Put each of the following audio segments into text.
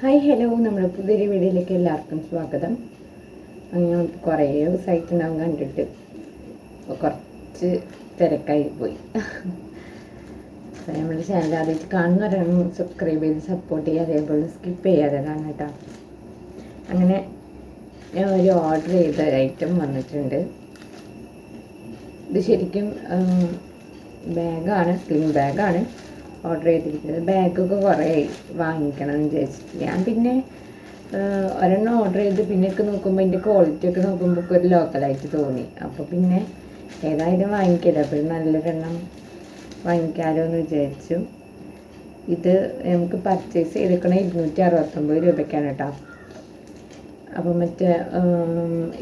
Hi hello, നമ്മുടെ പുതിയൊരു വീഡിയോയിലേക്ക് എല്ലാവർക്കും സ്വാഗതം. അങ്ങനെ കുറേ ദിവസമായിട്ടുണ്ടാവും കണ്ടിട്ട്, കുറച്ച് തിരക്കായി പോയി. നമ്മുടെ ചാനൽ ആദ്യമായിട്ട് കാണുന്നവരാണ് സബ്സ്ക്രൈബ് ചെയ്ത് സപ്പോർട്ട് ചെയ്യുക, അതേപോലെ സ്കിപ്പ് ചെയ്യാതെ കാണാം കേട്ടോ. അങ്ങനെ ഞാൻ ഒരു ഓർഡർ ചെയ്ത ഐറ്റം വന്നിട്ടുണ്ട്. ഇത് ശരിക്കും ബാഗാണ്, സ്ലിം ബാഗാണ് ഓർഡർ ചെയ്തിരിക്കുന്നത്. ബാഗൊക്കെ കുറേ വാങ്ങിക്കണം എന്ന് വിചാരിച്ചിട്ട് ഞാൻ പിന്നെ ഒരെണ്ണം ഓർഡർ ചെയ്ത് പിന്നെയൊക്കെ നോക്കുമ്പോൾ അതിൻ്റെ ക്വാളിറ്റി ഒക്കെ നോക്കുമ്പോൾ ഒരു ലോക്കലായിട്ട് തോന്നി. അപ്പോൾ പിന്നെ ഏതായാലും വാങ്ങിക്കില്ല, അപ്പോൾ നല്ലൊരെണ്ണം വാങ്ങിക്കാമല്ലോ എന്ന് വിചാരിച്ചു. ഇത് നമുക്ക് പർച്ചേസ് ചെയ്തിരിക്കണത് 269 രൂപയ്ക്കാണ് കേട്ടോ. അപ്പോൾ മറ്റേ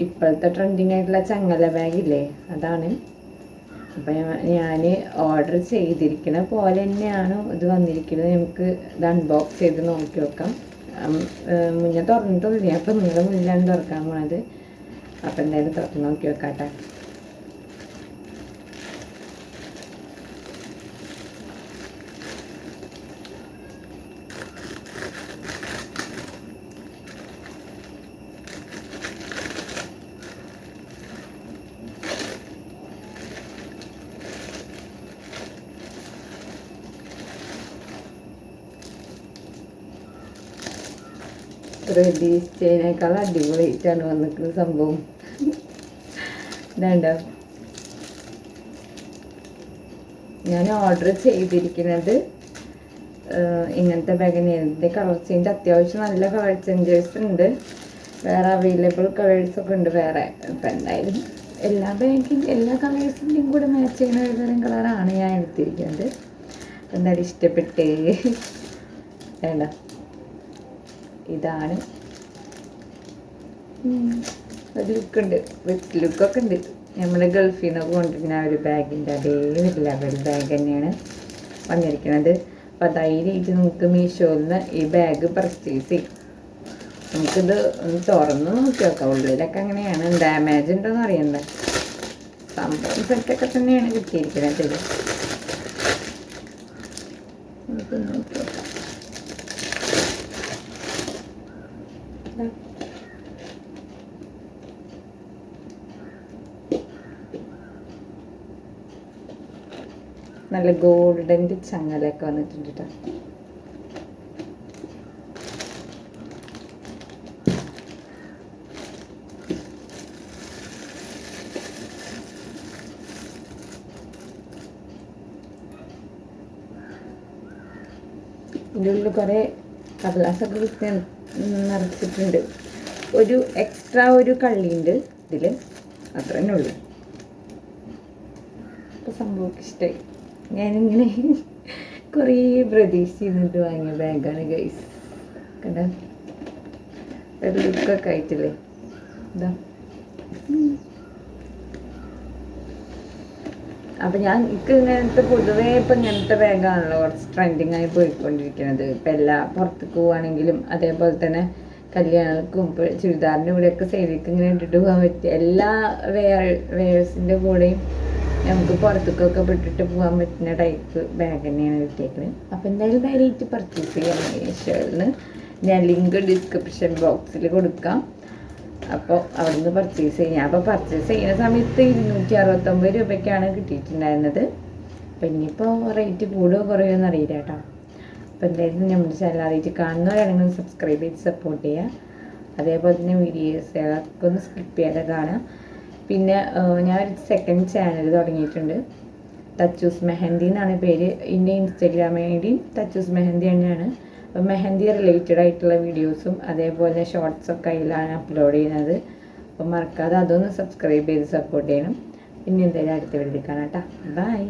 ഇപ്പോഴത്തെ ട്രെൻഡിങ് ആയിട്ടുള്ള ചങ്ങല ബാഗില്ലേ, അതാണ്. അപ്പം ഞാൻ ഓർഡർ ചെയ്തിരിക്കുന്ന പോലെ തന്നെയാണ് ഇത് വന്നിരിക്കുന്നത്. നമുക്ക് ഇത് അൺബോക്സ് ചെയ്ത് നോക്കി നോക്കാം. മുന്നേ തുറന്നിട്ടില്ല, അപ്പം നിങ്ങളുടെ മുന്നിലാണ് തുറക്കാൻ പോണത്. അപ്പം എന്തായാലും തുറന്ന് നോക്കി വെക്കാട്ടെ. പ്രതീക്ഷിച്ചതിനേക്കാൾ അടിപൊളിയായിട്ടാണ് വന്നിട്ടുള്ള സംഭവം. ഇതാണ്ടോ, ഞാൻ ഓർഡർ ചെയ്തിരിക്കുന്നത് ഇങ്ങനത്തെ ബാഗിന്. ഇതിൻ്റെ കളർ ചേഞ്ച് അത്യാവശ്യം നല്ല കളർ ചേഞ്ചേഴ്സ് ഉണ്ട്, വേറെ അവൈലബിൾ കളേഴ്സൊക്കെ ഉണ്ട് വേറെ. ഇപ്പം എന്തായാലും എല്ലാ കളേഴ്സിൻ്റെയും കൂടെ മാച്ച് ചെയ്യുന്ന ഒരു തരം കളറാണ് ഞാൻ എടുത്തിരിക്കുന്നത്. എന്തായാലും ഇഷ്ടപ്പെട്ടേ. വേണ്ട, ഇതാണ്. ഒരു ലുക്കുണ്ട്, വിത്ത് ലുക്കൊക്കെ ഉണ്ട്. നമ്മുടെ ഗൾഫിൽ നിന്നൊക്കെ കൊണ്ടുവരുന്ന ഒരു ബാഗിൻ്റെ അതേ ലെവൽ ബാഗ് തന്നെയാണ് വന്നിരിക്കുന്നത്. അപ്പോൾ ധൈര്യമായിട്ട് നമുക്ക് മീഷോയിൽ നിന്ന് ഈ ബാഗ് പർച്ചേസ് ചെയ്യും. നമുക്കിത് ഒന്ന് തുറന്ന് നോക്കി നോക്കാം. ഉള്ളിലൊക്കെ അങ്ങനെയാണ്, ഡാമേജ് ഉണ്ടോയെന്ന് അറിയണ്ടേ. സംഭവം സെറ്റൊക്കെ തന്നെയാണ് കിട്ടിയിരിക്കുന്നത്. നമുക്ക് നോക്കി നോക്കാം. നല്ല ഗോൾഡൻ്റെ ചങ്ങലൊക്കെ വന്നിട്ടുണ്ട് കേട്ടോ. ഇതിൻ്റെ ഉള്ളിൽ കുറേ കടലാസൊക്കെ കുത്തി നിറച്ചിട്ടുണ്ട്. ഒരു എക്സ്ട്രാ ഒരു കള്ളിയുണ്ട് ഇതിൽ, അത്ര തന്നെ ഉള്ളു. അപ്പോൾ സംഭവമൊക്കെ ഇഷ്ടമായി. ഞാനിങ്ങനെ കുറേ പ്രതീക്ഷിച്ചിരുന്നിട്ട് വാങ്ങിയ ബാഗാണ് ഗൈസ്. കണ്ട ഒരു ലുക്കൊക്കെ ആയിട്ടില്ലേ. ഇതാ, അപ്പം എനിക്ക് ഇങ്ങനത്തെ പൊതുവേ ഇപ്പം ഇങ്ങനത്തെ ബാഗാണല്ലോ കുറച്ച് ട്രെൻഡിങ് ആയി പോയിക്കൊണ്ടിരിക്കുന്നത്. ഇപ്പം എല്ലാ പുറത്തേക്ക് പോവുകയാണെങ്കിലും അതേപോലെ തന്നെ കല്യാണങ്ങൾക്കും ഇപ്പോൾ ചുരിദാറിൻ്റെ കൂടെയൊക്കെ സൈഡിലേക്ക് ഇങ്ങനെ ഇട്ടിട്ട് പോകാൻ പറ്റിയ എല്ലാ വെയേഴ്സിൻ്റെ കൂടെയും നമുക്ക് പുറത്തേക്കൊക്കെ വിട്ടിട്ട് പോകാൻ പറ്റുന്ന ടൈപ്പ് ബാഗ് തന്നെയാണ് കിട്ടിയേക്കുന്നത്. അപ്പോൾ എന്തായാലും ധൈര്യമായിട്ട് പർച്ചേസ് ചെയ്യാം മീഷോയിൽ. ഞാൻ ലിങ്ക് ഡിസ്ക്രിപ്ഷൻ ബോക്സിൽ കൊടുക്കാം. അപ്പോൾ അവിടെ നിന്ന് പർച്ചേസ് ചെയ്യാം. അപ്പോൾ പർച്ചേസ് ചെയ്യുന്ന സമയത്ത് 269 രൂപയ്ക്കാണ് കിട്ടിയിട്ടുണ്ടായിരുന്നത്. അപ്പോൾ ഇനിയിപ്പോൾ റേറ്റ് കൂടുകയോ കുറയുമോ എന്നറിയില്ല കേട്ടോ. അപ്പോൾ എന്തായാലും നമ്മുടെ ചാനൽ ആദ്യമായിട്ട് കാണുന്നവരാണെങ്കിൽ സബ്സ്ക്രൈബ് ചെയ്ത് സപ്പോർട്ട് ചെയ്യുക. അതേപോലെ തന്നെ വീഡിയോസൊക്കെ ഒന്ന് സ്കിപ്പ് ചെയ്യാതെ കാണാം. പിന്നെ ഞാനൊരു സെക്കൻഡ് ചാനൽ തുടങ്ങിയിട്ടുണ്ട്, തച്ചൂസ് മെഹന്തി എന്നാണ് പേര്. എൻ്റെ Instagram I D Thachoos mehndi തന്നെയാണ്. അപ്പോൾ മെഹന്തി റിലേറ്റഡ് ആയിട്ടുള്ള വീഡിയോസും അതേപോലെ ഷോർട്സൊക്കെ അതിലാണ് അപ്ലോഡ് ചെയ്യുന്നത്. അപ്പോൾ മറക്കാതെ അതൊന്ന് സബ്സ്ക്രൈബ് ചെയ്ത് സപ്പോർട്ട് ചെയ്യണം. പിന്നെ എന്തായാലും അടുത്ത വീഡിയോ കാണാം കേട്ടോ. ബൈ.